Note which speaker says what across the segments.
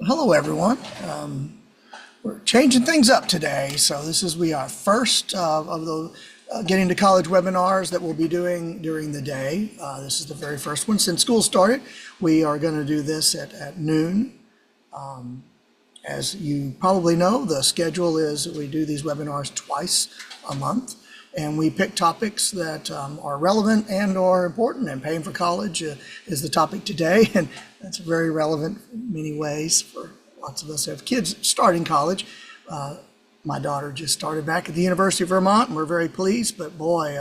Speaker 1: Hello, everyone. We're changing things up today. So this is our first of the Getting to College webinars that we'll be doing during the day. This is the very first one since school started. We are going to do this at noon. As you probably know, the schedule is that we do these webinars twice a month. And we pick topics that are relevant and are important, and paying for college is the topic today. And that's very relevant in many ways for lots of us who have kids starting college. My daughter just started back at the University of Vermont, and we're very pleased. But boy,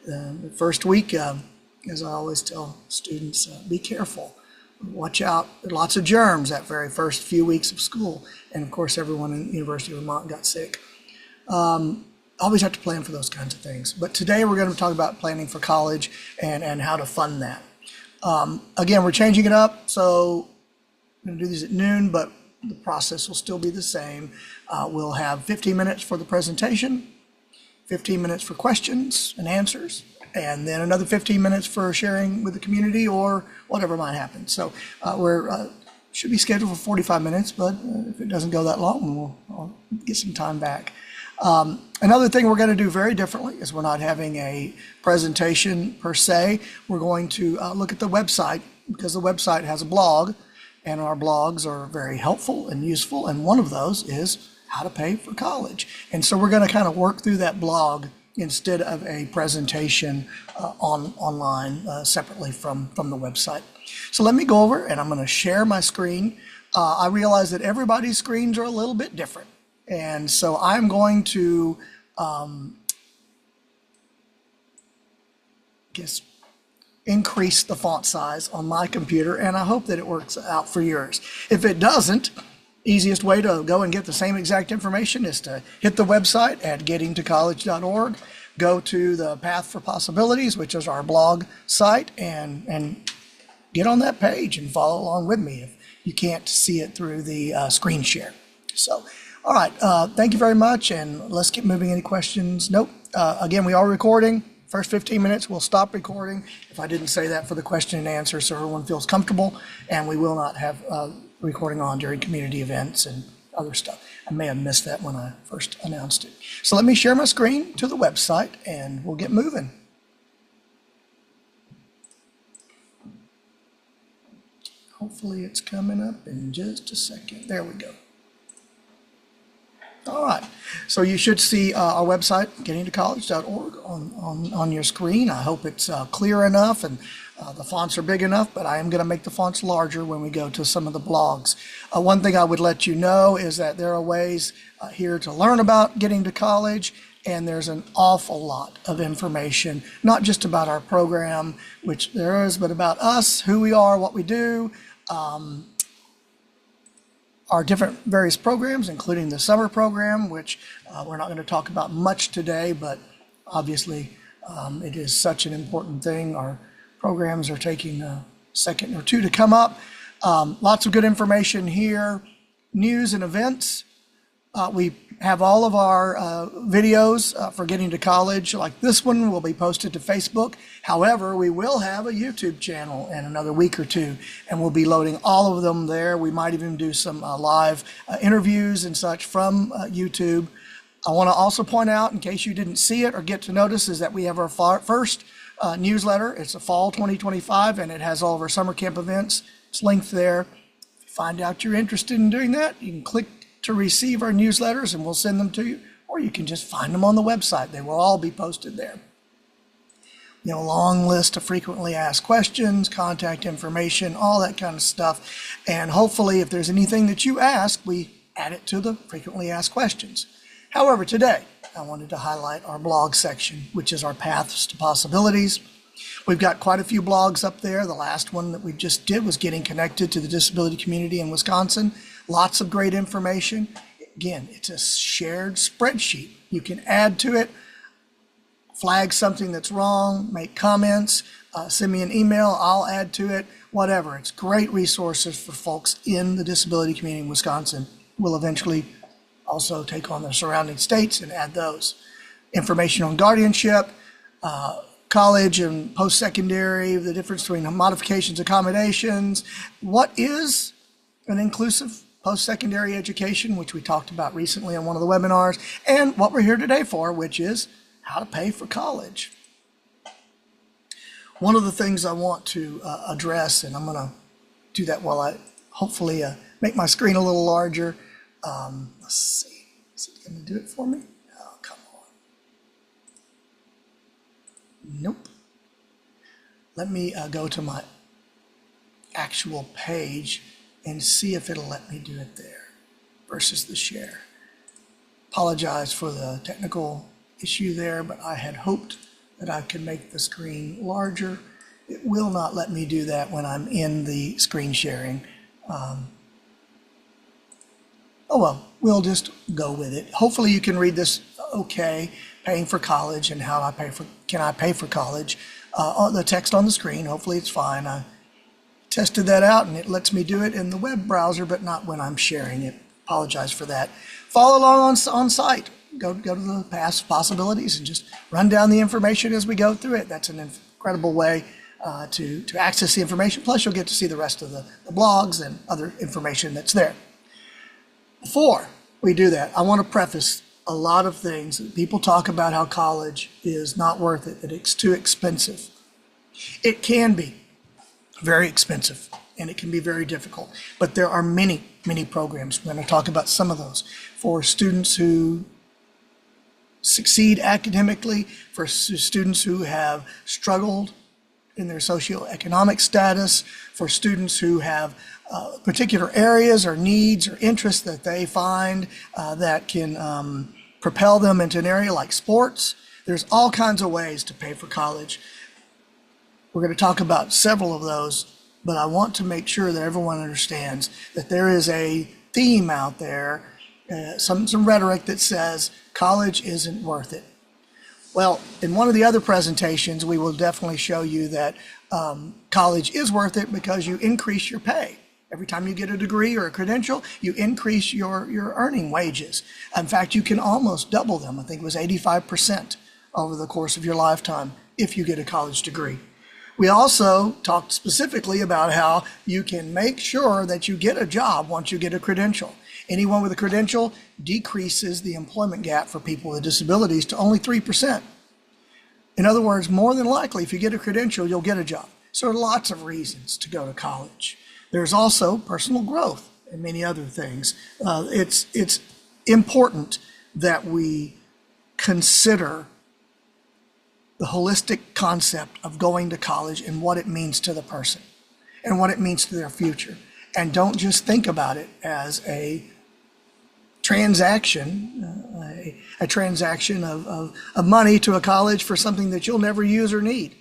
Speaker 1: the first week, as I always tell students, be careful. Watch out. There are lots of germs that very first few weeks of school. And of course, everyone in the University of Vermont got sick. Always have to plan for those kinds of things. But today we're going to talk about planning for college and how to fund that. Again, we're changing it up. So we're going to do these at noon, but the process will still be the same. We'll have 15 minutes for the presentation, 15 minutes for questions and answers, and then another 15 minutes for sharing with the community or whatever might happen. So we're should be scheduled for 45 minutes, but if it doesn't go that long, I'll get some time back. Another thing we're going to do very differently is we're not having a presentation per se. We're going to look at the website, because the website has a blog, and our blogs are very helpful and useful. And one of those is how to pay for college. And so we're going to kind of work through that blog instead of a presentation online separately from the website. So let me go over, and I'm going to share my screen. I realize that everybody's screens are a little bit different. And so I'm going to, increase the font size on my computer, and I hope that it works out for yours. If it doesn't, easiest way to go and get the same exact information is to hit the website at gettingtocollege.org, go to the Path for Possibilities, which is our blog site, and get on that page and follow along with me if you can't see it through the screen share. So. All right, thank you very much, and let's get moving. Any questions? Nope. Again, we are recording. First 15 minutes, we'll stop recording. If I didn't say that for the question and answer, so everyone feels comfortable, and we will not have recording on during community events and other stuff. I may have missed that when I first announced it. So let me share my screen to the website, and we'll get moving. Hopefully it's coming up in just a second. There we go. All right, so you should see our website, gettingtocollege.org, on your screen. I hope it's clear enough and the fonts are big enough, but I am going to make the fonts larger when we go to some of the blogs. One thing I would let you know is that there are ways here to learn about getting to college, and there's an awful lot of information, not just about our program, which there is, but about us, who we are, what we do, our different various programs, including the summer program, which we're not going to talk about much today, but obviously it is such an important thing. Our programs are taking a second or two to come up. Lots of good information here. News and events. We have all of our videos for Getting to College, like this one, will be posted to Facebook. However, we will have a YouTube channel in another week or two, and we'll be loading all of them there. We might even do some live interviews and such from YouTube. I want to also point out, in case you didn't see it or get to notice, is that we have our first newsletter. It's a fall 2025, and it has all of our summer camp events. It's linked there. If you find out you're interested in doing that, you can click to receive our newsletters, and we'll send them to you, or you can just find them on the website. They will all be posted there. You know, long list of frequently asked questions, contact information, all that kind of stuff. And hopefully, if there's anything that you ask, we add it to the frequently asked questions. However, today, I wanted to highlight our blog section, which is our Paths to Possibilities. We've got quite a few blogs up there. The last one that we just did was Getting Connected to the Disability Community in Wisconsin. Lots of great information. Again, it's a shared spreadsheet. You can add to it, flag something that's wrong, make comments, send me an email, I'll add to it, whatever. It's great resources for folks in the disability community in Wisconsin. We'll eventually also take on the surrounding states and add those. Information on guardianship, college and post-secondary, the difference between modifications, accommodations, what is an inclusive post-secondary education, which we talked about recently on one of the webinars, and what we're here today for, which is how to pay for college. One of the things I want to address, and I'm going to do that while I hopefully make my screen a little larger. Let's see, is it going to do it for me? Oh, come on. Nope. Let me go to my actual page and see if it'll let me do it there versus the share. Apologize for the technical issue there, but I had hoped that I could make the screen larger. It will not let me do that when I'm in the screen sharing. Oh well, we'll just go with it. Hopefully you can read this okay, paying for college and how can I pay for college? The text on the screen, hopefully it's fine. I tested that out and it lets me do it in the web browser, but not when I'm sharing it. Apologize for that. Follow along on site. Go to the past possibilities and just run down the information as we go through it. That's an incredible way to access the information. Plus you'll get to see the rest of the blogs and other information that's there. Before we do that, I want to preface a lot of things. People talk about how college is not worth it, that it's too expensive. It can be very expensive and it can be very difficult, but there are many programs. We're going to talk about some of those for students who succeed academically, for students who have struggled in their socioeconomic status, for students who have particular areas or needs or interests that they find that can propel them into an area like sports. There's all kinds of ways to pay for college. We're going to talk about several of those, but I want to make sure that everyone understands that there is a theme out there, some rhetoric that says college isn't worth it. Well, in one of the other presentations, we will definitely show you that college is worth it because you increase your pay. Every time you get a degree or a credential, you increase your earning wages. In fact, you can almost double them. I think it was 85% over the course of your lifetime if you get a college degree. We also talked specifically about how you can make sure that you get a job once you get a credential. Anyone with a credential decreases the employment gap for people with disabilities to only 3%. In other words, more than likely, if you get a credential, you'll get a job. So there are lots of reasons to go to college. There's also personal growth and many other things. It's important that we consider the holistic concept of going to college and what it means to the person and what it means to their future. And don't just think about it as a transaction, a transaction of money to a college for something that you'll never use or need.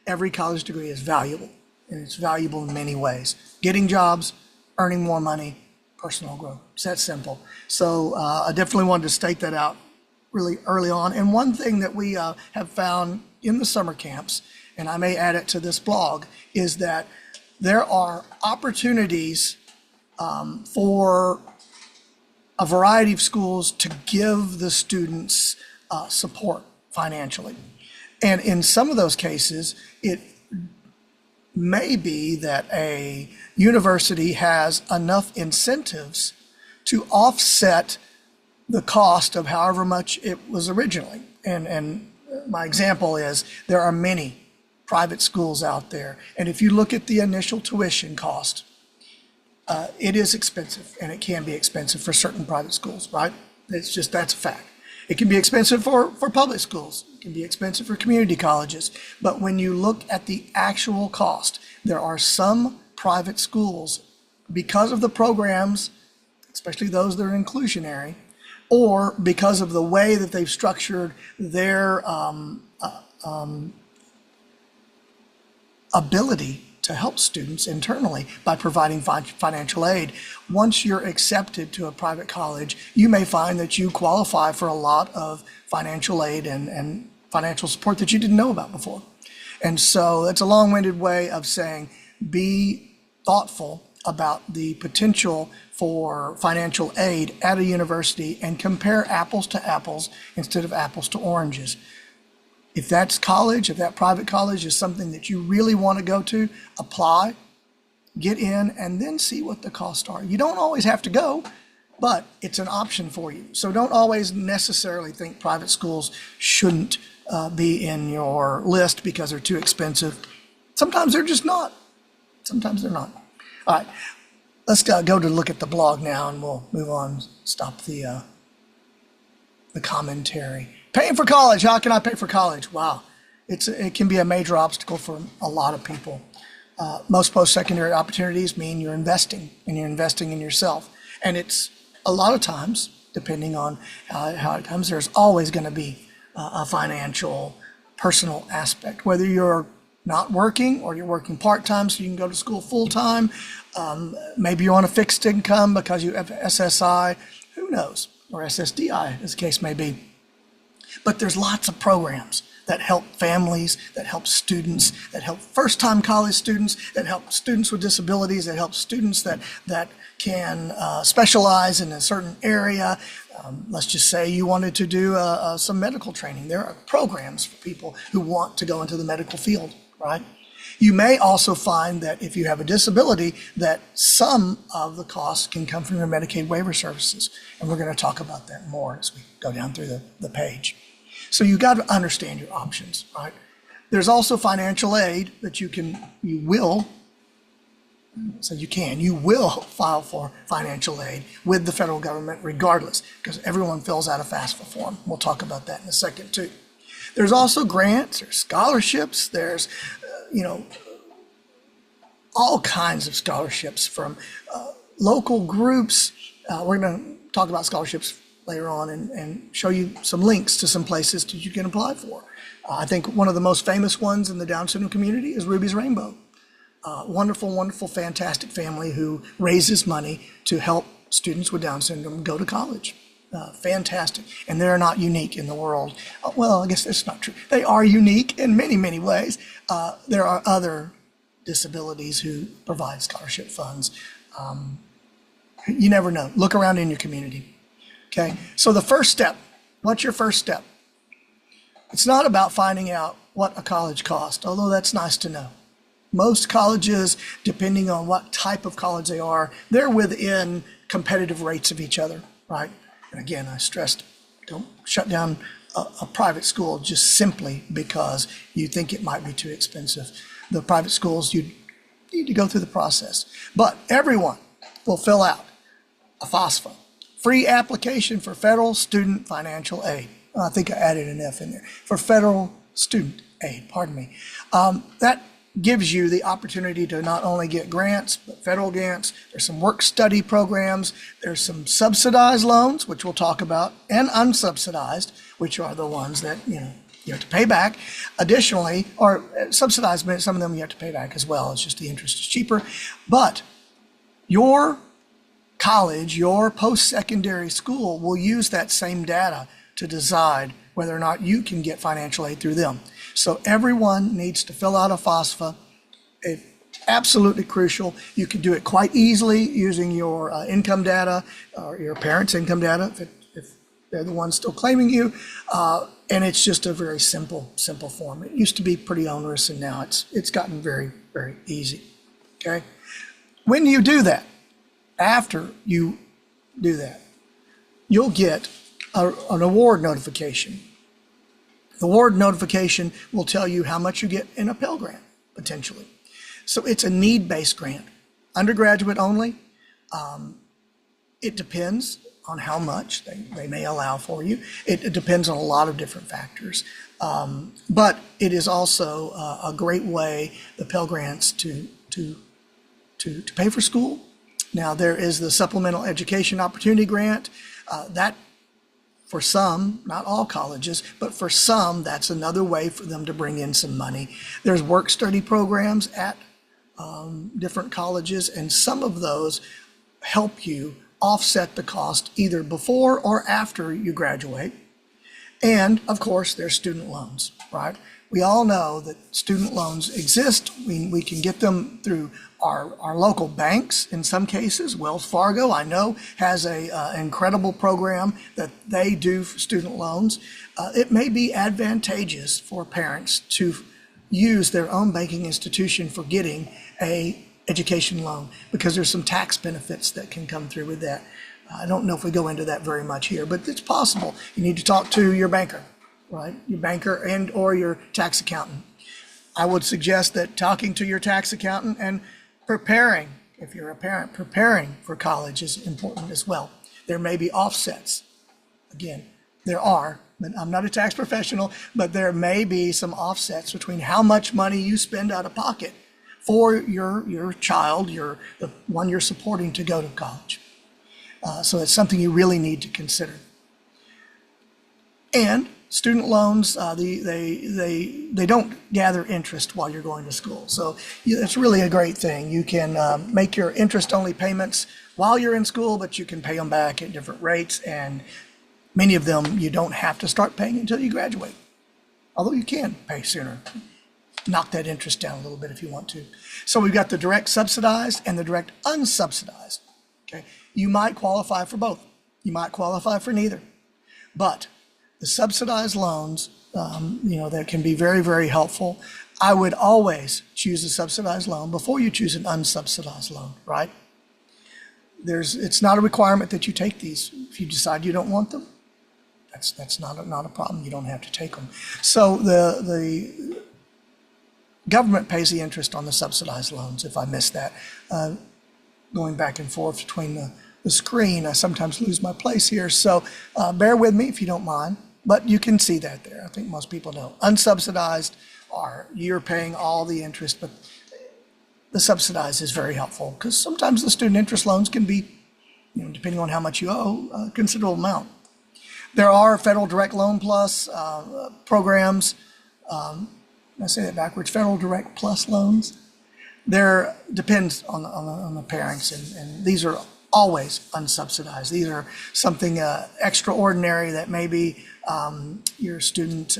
Speaker 1: Every college degree is valuable, and it's valuable in many ways. Getting jobs, earning more money, personal growth. It's that simple. So I definitely wanted to state that out really early on. And one thing that we have found in the summer camps, and I may add it to this blog, is that there are opportunities for a variety of schools to give the students support financially. And in some of those cases, it may be that a university has enough incentives to offset the cost of however much it was originally. And my example is there are many private schools out there. And if you look at the initial tuition cost, it is expensive, and it can be expensive for certain private schools, right? That's a fact. It can be expensive for public schools. It can be expensive for community colleges. But when you look at the actual cost, there are some private schools, because of the programs, especially those that are inclusionary, or because of the way that they've structured their ability to help students internally by providing financial aid. Once you're accepted to a private college, you may find that you qualify for a lot of financial aid and financial support that you didn't know about before. And so that's a long-winded way of saying be thoughtful about the potential for financial aid at a university and compare apples to apples instead of apples to oranges. If that's college, if that private college is something that you really want to go to, apply get in, and then see what the costs are. You don't always have to go, but it's an option for you. So don't always necessarily think private schools shouldn't be in your list because they're too expensive. Sometimes they're just not. Sometimes they're not. All right, let's go to look at the blog now, and we'll move on. Stop the commentary. Paying for college. How can I pay for college? Wow, it can be a major obstacle for a lot of people. Most post-secondary opportunities mean you're investing, and you're investing in yourself. And it's a lot of times, depending on how it comes, there's always going to be a financial, personal aspect. Whether you're not working or you're working part-time so you can go to school full-time, maybe you're on a fixed income because you have SSI, who knows, or SSDI, as the case may be. But there's lots of programs that help families, that help students, that help first-time college students, that help students with disabilities, that help students that can specialize in a certain area. Let's just say you wanted to do some medical training. There are programs for people who want to go into the medical field, right? You may also find that if you have a disability, that some of the costs can come from your Medicaid waiver services. And we're going to talk about that more as we go down through the page. So you got to understand your options, right? There's also financial aid that you will file for financial aid with the federal government regardless, because everyone fills out a FAFSA form. We'll talk about that in a second too. There's also grants, there's scholarships, there's, all kinds of scholarships from local groups. We're going to talk about scholarships later on and show you some links to some places that you can apply for. I think one of the most famous ones in the Down syndrome community is Ruby's Rainbow. Wonderful, wonderful, fantastic family who raises money to help students with Down syndrome go to college. Fantastic. And they're not unique in the world. Well, I guess that's not true. They are unique in many, many ways. There are other disabilities who provide scholarship funds. You never know. Look around in your community. Okay, so the first step, what's your first step? It's not about finding out what a college costs, although that's nice to know. Most colleges, depending on what type of college they are, they're within competitive rates of each other, right? And again, I stressed, don't shut down a private school just simply because you think it might be too expensive. The private schools, you need to go through the process. But everyone will fill out a FOSFA. Free application for federal student financial aid. I think I added an F in there. For federal student aid, pardon me. That gives you the opportunity to not only get grants, but federal grants. There's some work study programs. There's some subsidized loans, which we'll talk about, and unsubsidized, which are the ones that, you have to pay back. Additionally, or subsidized, but some of them you have to pay back as well. It's just the interest is cheaper. But your college, your post-secondary school will use that same data to decide whether or not you can get financial aid through them. So everyone needs to fill out a FOSFA. It's absolutely crucial. You can do it quite easily using your income data or your parents' income data if they're the ones still claiming you. And it's just a very simple form. It used to be pretty onerous, and now it's gotten very, very easy. Okay? When you do that, after you do that, you'll get an award notification. The award notification will tell you how much you get in a Pell Grant, potentially. So it's a need-based grant, undergraduate only. It depends on how much they may allow for you. It depends on a lot of different factors. But it is also a great way, the Pell Grants, to pay for school. Now, there is the Supplemental Education Opportunity Grant. That, for some, not all colleges, but for some, that's another way for them to bring in some money. There's work study programs at different colleges, and some of those help you offset the cost either before or after you graduate. And, of course, there's student loans, right? We all know that student loans exist. We can get them through our local banks in some cases. Wells Fargo, I know, has an incredible program that they do for student loans. It may be advantageous for parents to use their own banking institution for getting a education loan, because there's some tax benefits that can come through with that. I don't know if we go into that very much here, but it's possible. You need to talk to your banker, right? Your banker and or your tax accountant. I would suggest that talking to your tax accountant and preparing, if you're a parent, preparing for college is important as well. There may be offsets. Again, there are, but I'm not a tax professional, but there may be some offsets between how much money you spend out of pocket for your child, the one you're supporting to go to college. So it's something you really need to consider. And student loans, they don't gather interest while you're going to school. So it's really a great thing. You can make your interest-only payments while you're in school, but you can pay them back at different rates. And many of them you don't have to start paying until you graduate, although you can pay sooner. Knock that interest down a little bit if you want to. So we've got the direct subsidized and the direct unsubsidized. Okay, you might qualify for both. You might qualify for neither. But the subsidized loans, that can be very, very helpful. I would always choose a subsidized loan before you choose an unsubsidized loan, right? It's not a requirement that you take these. If you decide you don't want them, that's not a problem. You don't have to take them. So the government pays the interest on the subsidized loans, if I missed that. Going back and forth between the screen, I sometimes lose my place here. So bear with me if you don't mind, but you can see that there. I think most people know. Unsubsidized are you're paying all the interest, but the subsidized is very helpful because sometimes the student interest loans can be, depending on how much you owe, a considerable amount. There are Federal Direct Loan Plus programs. I say that backwards. Federal Direct Plus loans. There depends on the parents, and these are always unsubsidized. These are something extraordinary that maybe your student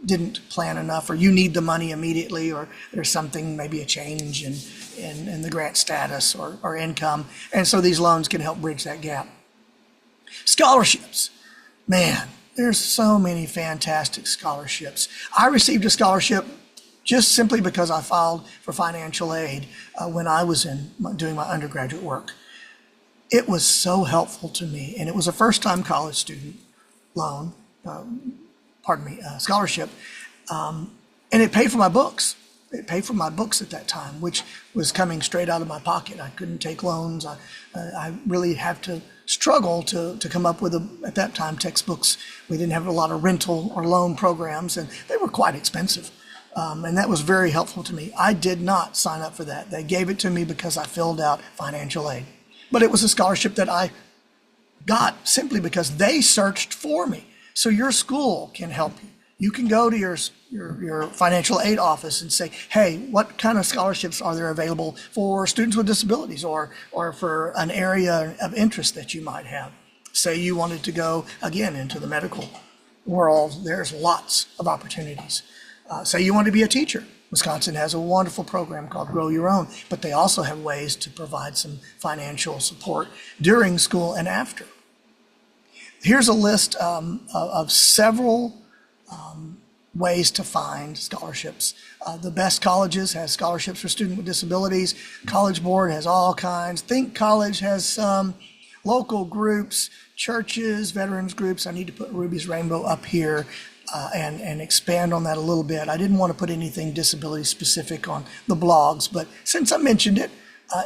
Speaker 1: didn't plan enough, or you need the money immediately, or there's something, maybe a change in the grant status or income. And so these loans can help bridge that gap. Scholarships. Man, there's so many fantastic scholarships. I received a scholarship just simply because I filed for financial aid when I was doing my undergraduate work. It was so helpful to me, and it was a first-time college student loan, scholarship, and it paid for my books. It paid for my books at that time, which was coming straight out of my pocket. I couldn't take loans. I really had to struggle to come up with, at that time, textbooks. We didn't have a lot of rental or loan programs, and they were quite expensive. And that was very helpful to me. I did not sign up for that. They gave it to me because I filled out financial aid. But it was a scholarship that I got simply because they searched for me. So your school can help you. You can go to your financial aid office and say, hey, what kind of scholarships are there available for students with disabilities or for an area of interest that you might have? Say you wanted to go, again, into the medical world, there's lots of opportunities. Say you want to be a teacher. Wisconsin has a wonderful program called Grow Your Own, but they also have ways to provide some financial support during school and after. Here's a list of several ways to find scholarships. The best colleges has scholarships for students with disabilities. College Board has all kinds. Think College has some. Local groups, churches, veterans groups. I need to put Ruby's Rainbow up here and expand on that a little bit. I didn't want to put anything disability specific on the blogs, but since I mentioned it,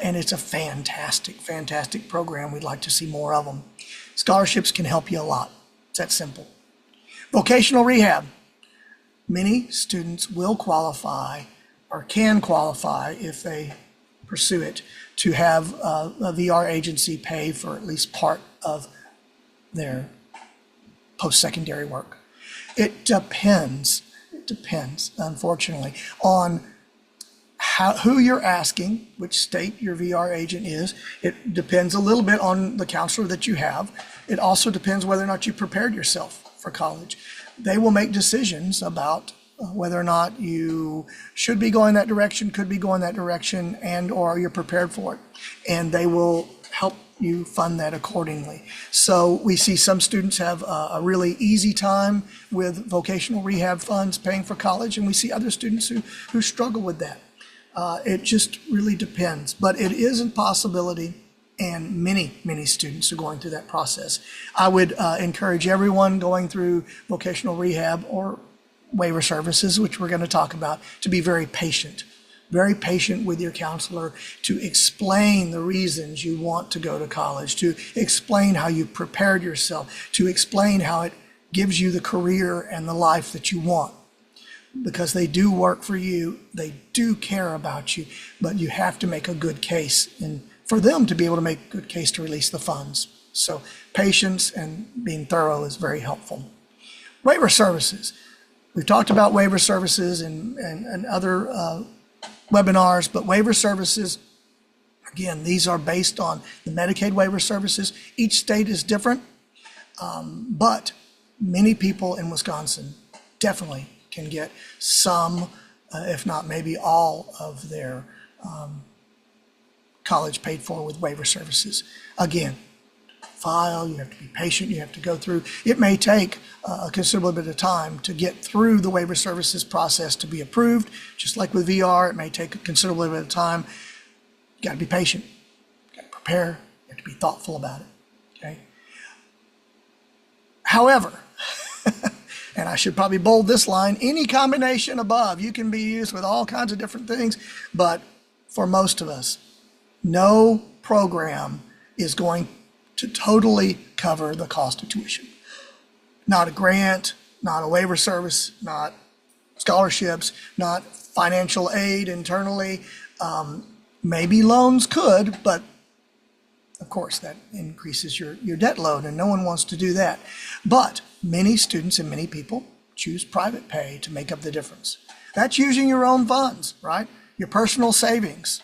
Speaker 1: and it's a fantastic program, we'd like to see more of them. Scholarships can help you a lot. It's that simple. Vocational rehab. Many students will qualify or can qualify if they pursue it to have a VR agency pay for at least part of their post-secondary work. It depends, unfortunately, on who you're asking, which state your VR agent is. It depends a little bit on the counselor that you have. It also depends whether or not you prepared yourself for college. They will make decisions about whether or not you should be going that direction, could be going that direction, and or you're prepared for it. And they will help you fund that accordingly. So we see some students have a really easy time with vocational rehab funds paying for college, and we see other students who struggle with that. It just really depends, but it is a possibility, and many students are going through that process. I would encourage everyone going through vocational rehab or waiver services, which we're going to talk about, to be very patient with your counselor, to explain the reasons you want to go to college, to explain how you prepared yourself, to explain how it gives you the career and the life that you want. Because they do work for you, they do care about you, but you have to make a good case, and for them to be able to make a good case to release the funds. So patience and being thorough is very helpful. Waiver services. We've talked about waiver services and other webinars, but waiver services, again, these are based on the Medicaid waiver services. Each state is different, but many people in Wisconsin definitely can get some, if not maybe all, of their college paid for with waiver services. Again, file, you have to be patient, you have to go through. It may take a considerable bit of time to get through the waiver services process to be approved. Just like with VR, it may take a considerable bit of time. You got to be patient, you got to prepare, you have to be thoughtful about it, okay? However, and I should probably bold this line, any combination above, you can be used with all kinds of different things, but for most of us, no program is going to totally cover the cost of tuition. Not a grant, not a waiver service, not scholarships, not financial aid internally. Maybe loans could, but of course that increases your debt load, and no one wants to do that. But many students and many people choose private pay to make up the difference. That's using your own funds, right? Your personal savings,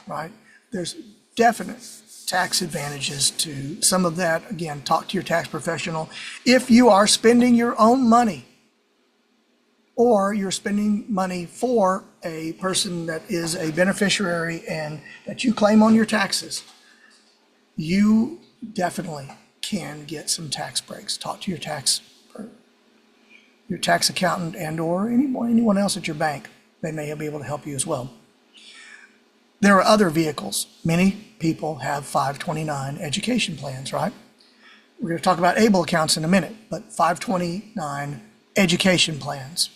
Speaker 1: right? There's definite tax advantages to some of that. Again, talk to your tax professional. If you are spending your own money, or you're spending money for a person that is a beneficiary and that you claim on your taxes, you definitely can get some tax breaks. Talk to your tax accountant and or anyone else at your bank. They may be able to help you as well. There are other vehicles. Many people have 529 education plans, right? We're going to talk about ABLE accounts in a minute, but 529 education plans.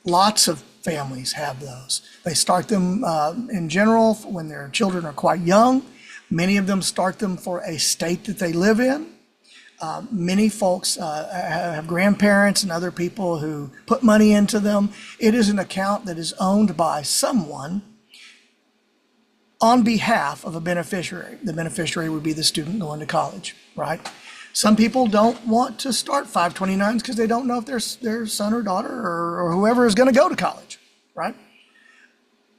Speaker 1: Lots of families have those. They start them in general when their children are quite young. Many of them start them for a state that they live in. Many folks have grandparents and other people who put money into them. It is an account that is owned by someone on behalf of a beneficiary. The beneficiary would be the student going to college, right? Some people don't want to start 529s because they don't know if their son or daughter or whoever is going to go to college, right?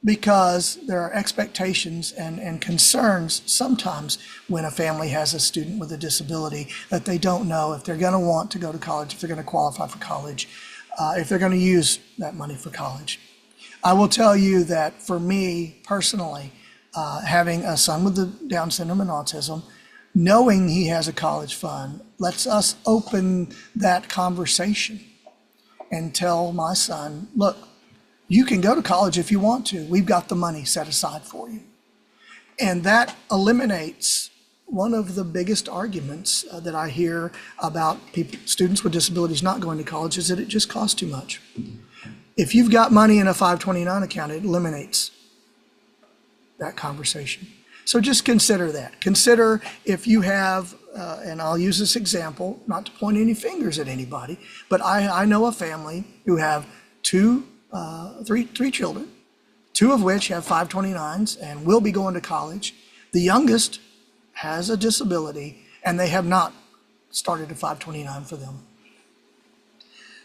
Speaker 1: Because there are expectations and concerns sometimes when a family has a student with a disability that they don't know if they're going to want to go to college, if they're going to qualify for college, if they're going to use that money for college. I will tell you that for me personally, having a son with the Down syndrome and autism, knowing he has a college fund lets us open that conversation and tell my son, look, you can go to college if you want to. We've got the money set aside for you. And that eliminates one of the biggest arguments that I hear about students with disabilities not going to college is that it just costs too much. If you've got money in a 529 account, it eliminates that conversation. So just consider that. Consider if you have, and I'll use this example, not to point any fingers at anybody, but I know a family who have three children, two of which have 529s and will be going to college. The youngest has a disability and they have not started a 529 for them.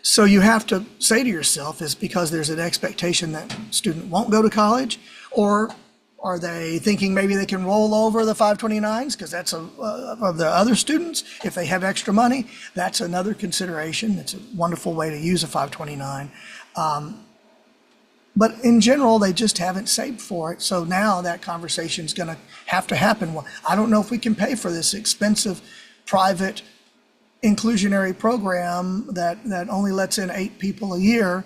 Speaker 1: So you have to say to yourself, is because there's an expectation that student won't go to college, or are they thinking maybe they can roll over the 529s because that's of the other students? If they have extra money, that's another consideration. It's a wonderful way to use a 529. But in general, they just haven't saved for it. So now that conversation is going to have to happen. Well, I don't know if we can pay for this expensive private inclusionary program that only lets in 8 people a year.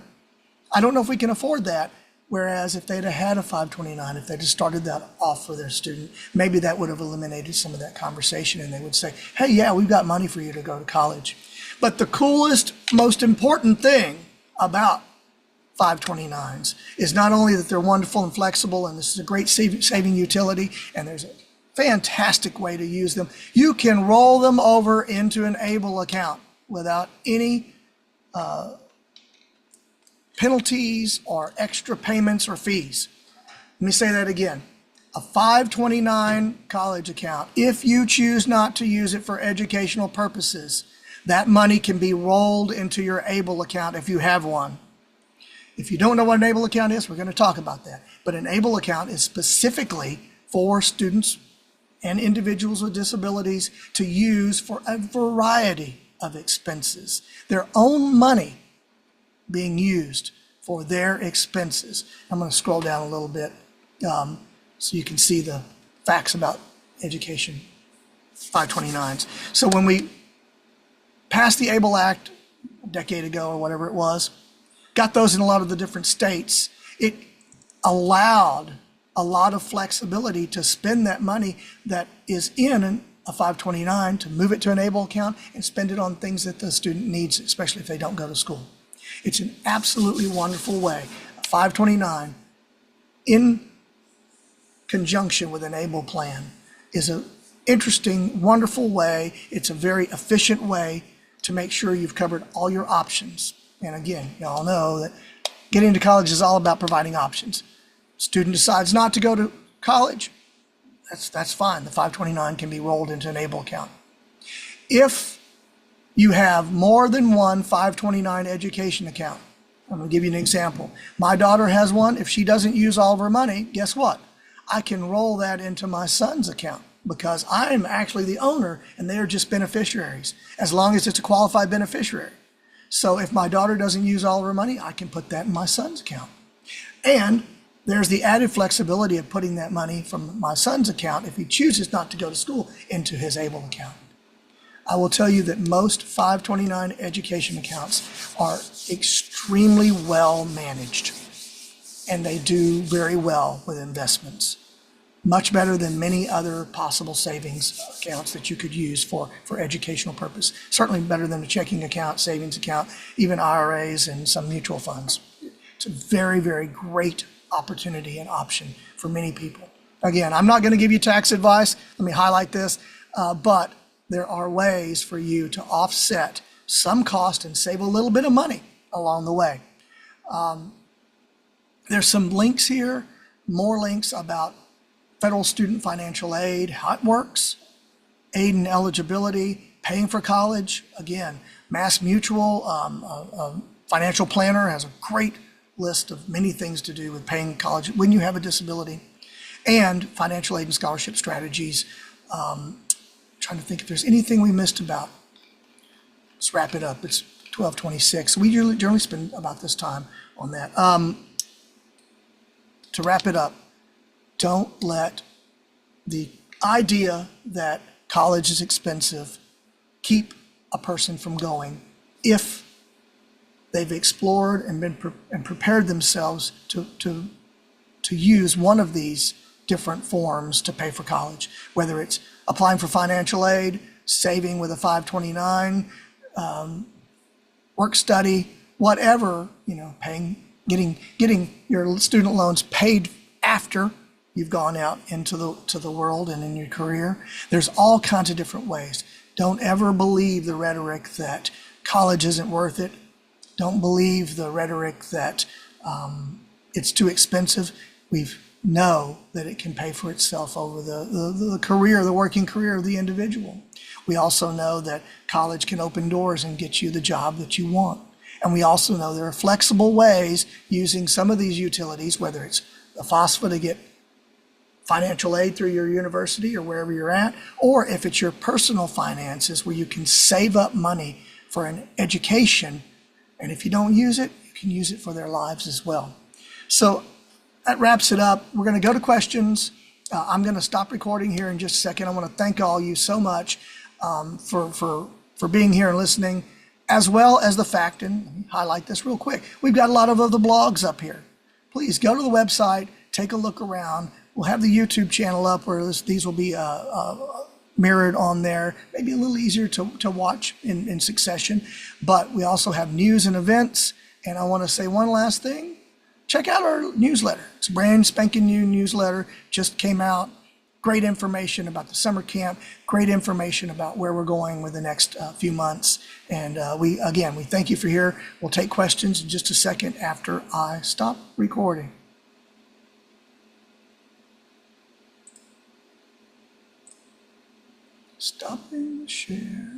Speaker 1: I don't know if we can afford that. Whereas if they'd have had a 529, if they just started that off for their student, maybe that would have eliminated some of that conversation and they would say, hey, yeah, we've got money for you to go to college. But the coolest, most important thing about 529s is not only that they're wonderful and flexible, and this is a great saving utility, and there's a fantastic way to use them. You can roll them over into an ABLE account without any penalties or extra payments or fees. Let me say that again. A 529 college account, if you choose not to use it for educational purposes, that money can be rolled into your ABLE account if you have one. If you don't know what an ABLE account is, we're going to talk about that. But an ABLE account is specifically for students and individuals with disabilities to use for a variety of expenses. Their own money being used for their expenses. I'm going to scroll down a little bit so you can see the facts about education 529s. So when we passed the ABLE Act a decade ago or whatever it was, got those in a lot of the different states, it allowed a lot of flexibility to spend that money that is in a 529 to move it to an ABLE account and spend it on things that the student needs, especially if they don't go to school. It's an absolutely wonderful way. A 529 in conjunction with an ABLE plan is an interesting, wonderful way. It's a very efficient way to make sure you've covered all your options. And again, y'all know that getting to college is all about providing options. Student decides not to go to college, that's fine. The 529 can be rolled into an ABLE account. If you have more than one 529 education account, I'm going to give you an example. My daughter has one. If she doesn't use all of her money, guess what? I can roll that into my son's account because I'm actually the owner and they're just beneficiaries, as long as it's a qualified beneficiary. So if my daughter doesn't use all of her money, I can put that in my son's account. And there's the added flexibility of putting that money from my son's account, if he chooses not to go to school, into his ABLE account. I will tell you that most 529 education accounts are extremely well managed, and they do very well with investments. Much better than many other possible savings accounts that you could use for educational purpose. Certainly better than a checking account, savings account, even IRAs and some mutual funds. It's a very, very great opportunity and option for many people. Again, I'm not going to give you tax advice. Let me highlight this, but there are ways for you to offset some cost and save a little bit of money along the way. There's some links here, more links about federal student financial aid, how it works, aid and eligibility, paying for college. Again, Mass Mutual, financial planner, has a great list of many things to do with paying college when you have a disability, and financial aid and scholarship strategies. Trying to think if there's anything we missed about. Let's wrap it up. It's 12:26. We generally spend about this time on that. To wrap it up, don't let the idea that college is expensive keep a person from going if they've explored and prepared themselves to use one of these different forms to pay for college, whether it's applying for financial aid, saving with a 529, work study, whatever, getting your student loans paid after you've gone out into the world and in your career. There's all kinds of different ways. Don't ever believe the rhetoric that college isn't worth it. Don't believe the rhetoric that it's too expensive. We know that it can pay for itself over the career, the working career of the individual. We also know that college can open doors and get you the job that you want. And we also know there are flexible ways using some of these utilities, whether it's the FOSFA to get financial aid through your university or wherever you're at, or if it's your personal finances where you can save up money for an education. And if you don't use it, you can use it for their lives as well. So that wraps it up. We're going to go to questions. I'm going to stop recording here in just a second. I want to thank all you so much for being here and listening, as well as the fact, and let me highlight this real quick, we've got a lot of other blogs up here. please go to the website, take a look around. We'll have the YouTube channel up where these will be mirrored on there, maybe a little easier to watch in succession. But we also have news and events. And I want to say one last thing. Check out our newsletter. It's a brand spanking new newsletter, just came out. Great information about the summer camp, great information about where we're going with the next few months. And we thank you for here. We'll take questions in just a second after I stop recording. Stopping the share.